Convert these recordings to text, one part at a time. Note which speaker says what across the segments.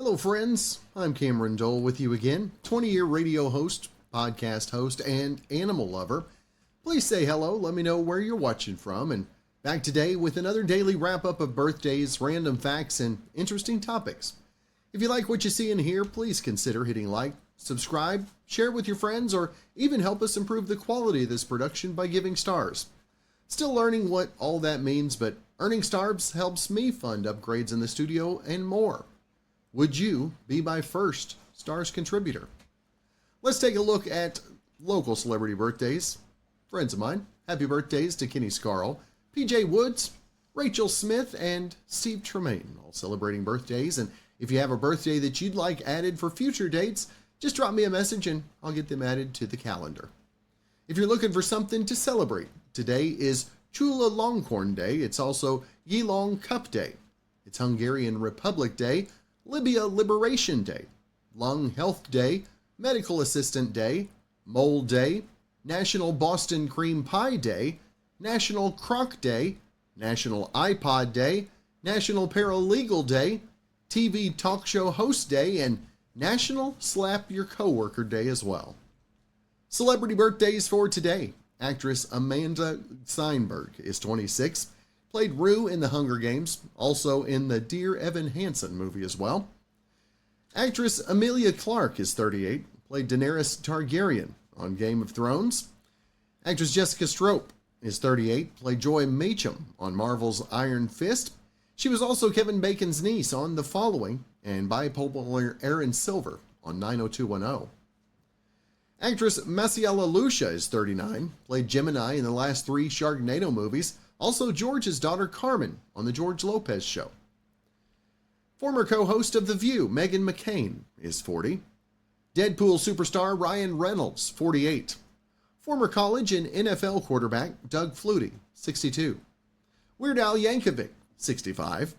Speaker 1: Hello, friends. I'm Cameron Dole with you again, 20-year radio host, podcast host, and animal lover. Please say hello. Let me know where you're watching from. And back today with another daily wrap-up of birthdays, random facts, and interesting topics. If you like what you see and hear, please consider hitting like, subscribe, share with your friends, or even help us improve the quality of this production by giving stars. Still learning what all that means, but earning stars helps me fund upgrades in the studio and more. Would you be my first stars contributor? Let's take a look at local celebrity birthdays. Friends of mine, happy birthdays to Kenny Scarl, PJ Woods, Rachel Smith, and Steve Tremaine, all celebrating birthdays. And if you have a birthday that you'd like added for future dates, just drop me a message and I'll get them added to the calendar. If you're looking for something to celebrate, today is Chula Longhorn Day. It's also Yilong Cup Day. It's Hungarian Republic Day, Libya Liberation Day, Lung Health Day, Medical Assistant Day, Mole Day, National Boston Cream Pie Day, National Croc Day, National iPod Day, National Paralegal Day, TV Talk Show Host Day, and National Slap Your Coworker Day as well. Celebrity birthdays for today. Actress Amanda Seinberg is 26. Played Rue in the Hunger Games, also in the Dear Evan Hansen movie as well. Actress Emilia Clarke is 38. Played Daenerys Targaryen on Game of Thrones. Actress Jessica Stroup is 38. Played Joy Macham on Marvel's Iron Fist. She was also Kevin Bacon's niece on The Following and bipolar Aaron Silver on 90210. Actress Maciela Lucia is 39. Played Gemini in the last 3 Sharknado movies. Also George's daughter Carmen on The George Lopez Show. Former co-host of The View, Meghan McCain, is 40. Deadpool superstar Ryan Reynolds, 48. Former college and NFL quarterback Doug Flutie, 62. Weird Al Yankovic, 65.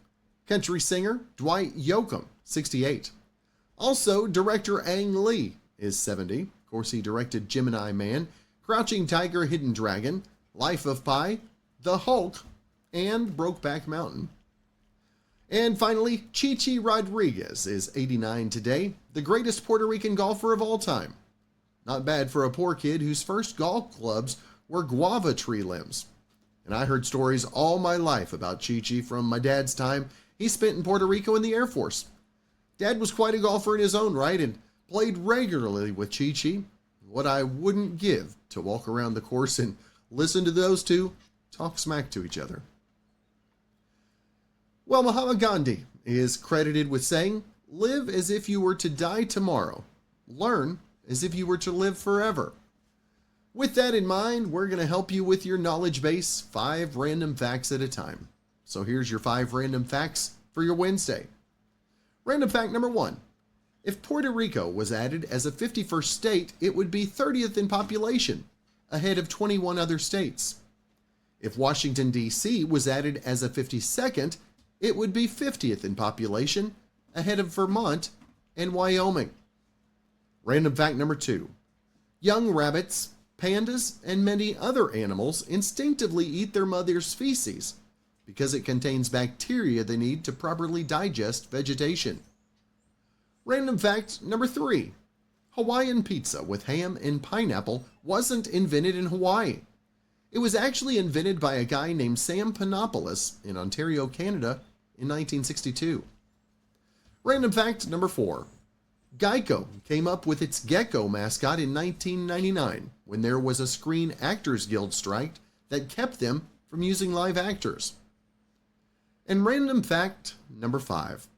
Speaker 1: Country singer Dwight Yoakam, 68. Also, director Ang Lee is 70. Of course, he directed Gemini Man, Crouching Tiger, Hidden Dragon, Life of Pi, The Hulk, and Brokeback Mountain. And finally, Chi-Chi Rodriguez is 89 today, the greatest Puerto Rican golfer of all time. Not bad for a poor kid whose first golf clubs were guava tree limbs. And I heard stories all my life about Chi-Chi from my dad's time he spent in Puerto Rico in the Air Force. Dad was quite a golfer in his own right and played regularly with Chi-Chi. What I wouldn't give to walk around the course and listen to those two talk smack to each other. Well, Mahatma Gandhi is credited with saying, "Live as if you were to die tomorrow. Learn as if you were to live forever." With that in mind, we're going to help you with your knowledge base, 5 random facts at a time. So here's your 5 random facts for your Wednesday. Random fact number 1. If Puerto Rico was added as a 51st state, it would be 30th in population, ahead of 21 other states. If Washington, D.C. was added as a 52nd, it would be 50th in population, ahead of Vermont and Wyoming. Random fact number 2. Young rabbits, pandas, and many other animals instinctively eat their mother's feces because it contains bacteria they need to properly digest vegetation. Random fact number 3. Hawaiian pizza with ham and pineapple wasn't invented in Hawaii. It was actually invented by a guy named Sam Panopoulos in Ontario, Canada in 1962. Random fact number 4. Geico came up with its gecko mascot in 1999 when there was a Screen Actors Guild strike that kept them from using live actors. And random fact number 5.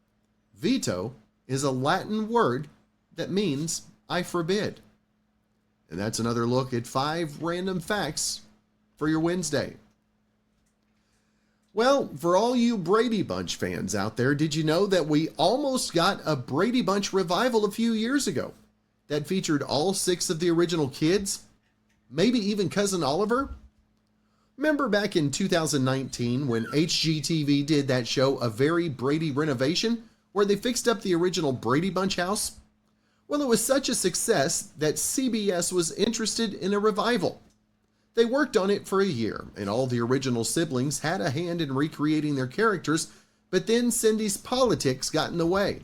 Speaker 1: Veto is a Latin word that means I forbid. And that's another look at 5 random facts for your Wednesday. Well, for all you Brady Bunch fans out there, did you know that we almost got a Brady Bunch revival a few years ago that featured all 6 of the original kids? Maybe even Cousin Oliver? Remember back in 2019 when HGTV did that show A Very Brady Renovation, where they fixed up the original Brady Bunch house? Well, it was such a success that CBS was interested in a revival. They worked on it for a year, and all the original siblings had a hand in recreating their characters, but then Cindy's politics got in the way.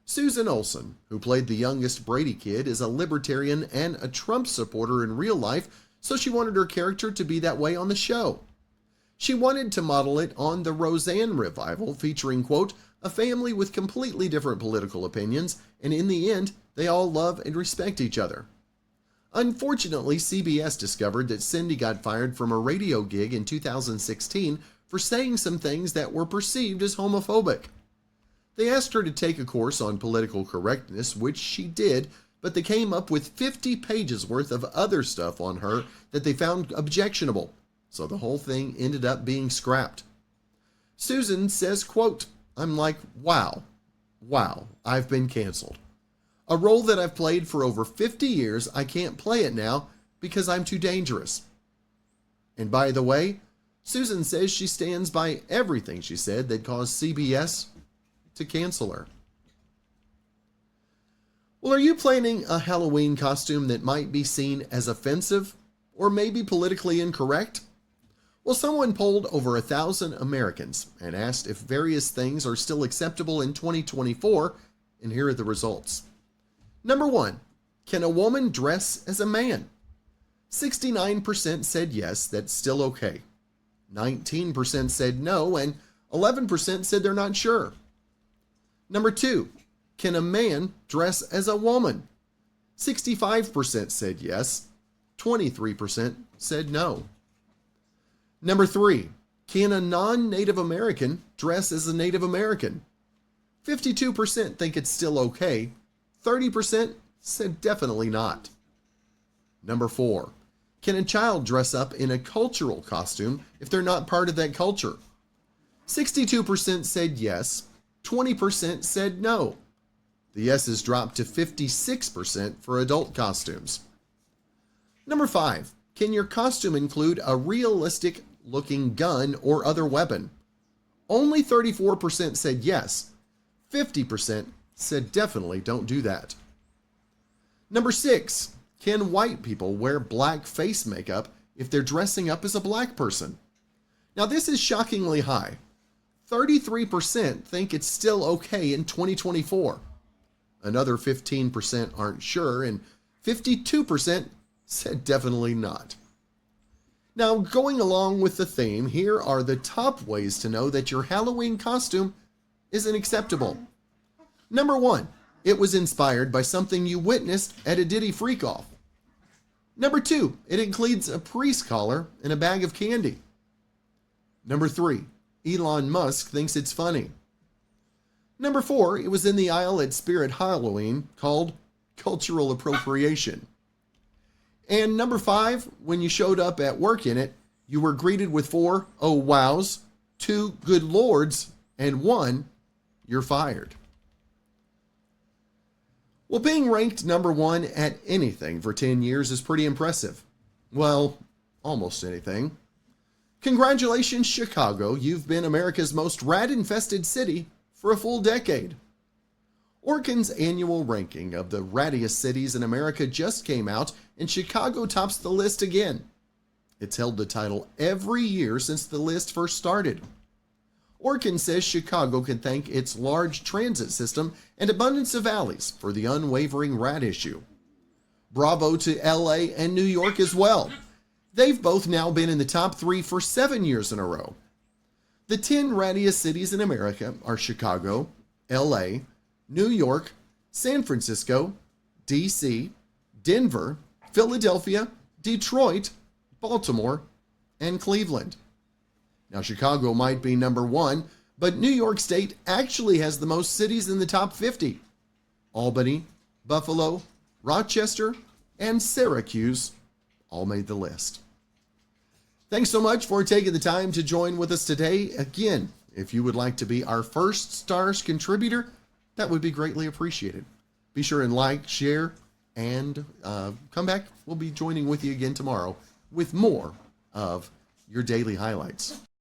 Speaker 1: Susan Olsen, who played the youngest Brady kid, is a libertarian and a Trump supporter in real life, so she wanted her character to be that way on the show. She wanted to model it on the Roseanne revival, featuring, quote, a family with completely different political opinions, and in the end, they all love and respect each other. Unfortunately, CBS discovered that Cindy got fired from a radio gig in 2016 for saying some things that were perceived as homophobic. They asked her to take a course on political correctness, which she did, but they came up with 50 pages worth of other stuff on her that they found objectionable, so the whole thing ended up being scrapped. Susan says, quote, I'm like, wow, I've been canceled. A role that I've played for over 50 years, I can't play it now because I'm too dangerous. And by the way, Susan says she stands by everything she said that caused CBS to cancel her. Well, are you planning a Halloween costume that might be seen as offensive or maybe politically incorrect? Well, someone polled over 1,000 Americans and asked if various things are still acceptable in 2024, and here are the results. Number 1, can a woman dress as a man? 69% said yes, that's still okay. 19% said no, and 11% said they're not sure. Number 2, can a man dress as a woman? 65% said yes, 23% said no. Number 3, can a non-Native American dress as a Native American? 52% think it's still okay, 30% said definitely not. Number 4, can a child dress up in a cultural costume if they're not part of that culture? 62% said yes, 20% said no. The yeses dropped to 56% for adult costumes. Number 5, can your costume include a realistic looking gun or other weapon? Only 34% said yes, 50% said definitely don't do that. Number 6, can white people wear black face makeup if they're dressing up as a black person? Now this is shockingly high. 33% think it's still okay in 2024. Another 15% aren't sure, and 52% said definitely not. Now, going along with the theme, here are the top ways to know that your Halloween costume isn't acceptable. Number 1, it was inspired by something you witnessed at a Diddy freak-off. Number 2, it includes a priest collar and a bag of candy. Number 3, Elon Musk thinks it's funny. Number 4, it was in the aisle at Spirit Halloween, called cultural appropriation. And number 5, when you showed up at work in it, you were greeted with 4 oh wows, 2 good lords, and 1 you're fired. Well, being ranked number 1 at anything for 10 years is pretty impressive. Well, almost anything. Congratulations, Chicago. You've been America's most rat-infested city for a full decade. Orkin's annual ranking of the rattiest cities in America just came out, and Chicago tops the list again. It's held the title every year since the list first started. Orkin says Chicago can thank its large transit system and abundance of alleys for the unwavering rat issue. Bravo to LA and New York as well. They've both now been in the top 3 for 7 years in a row. The 10 rattiest cities in America are Chicago, LA, New York, San Francisco, DC, Denver, Philadelphia, Detroit, Baltimore, and Cleveland. Now, Chicago might be number 1, but New York State actually has the most cities in the top 50. Albany, Buffalo, Rochester, and Syracuse all made the list. Thanks so much for taking the time to join with us today. Again, if you would like to be our first stars contributor, that would be greatly appreciated. Be sure and like, share, and come back. We'll be joining with you again tomorrow with more of your daily highlights.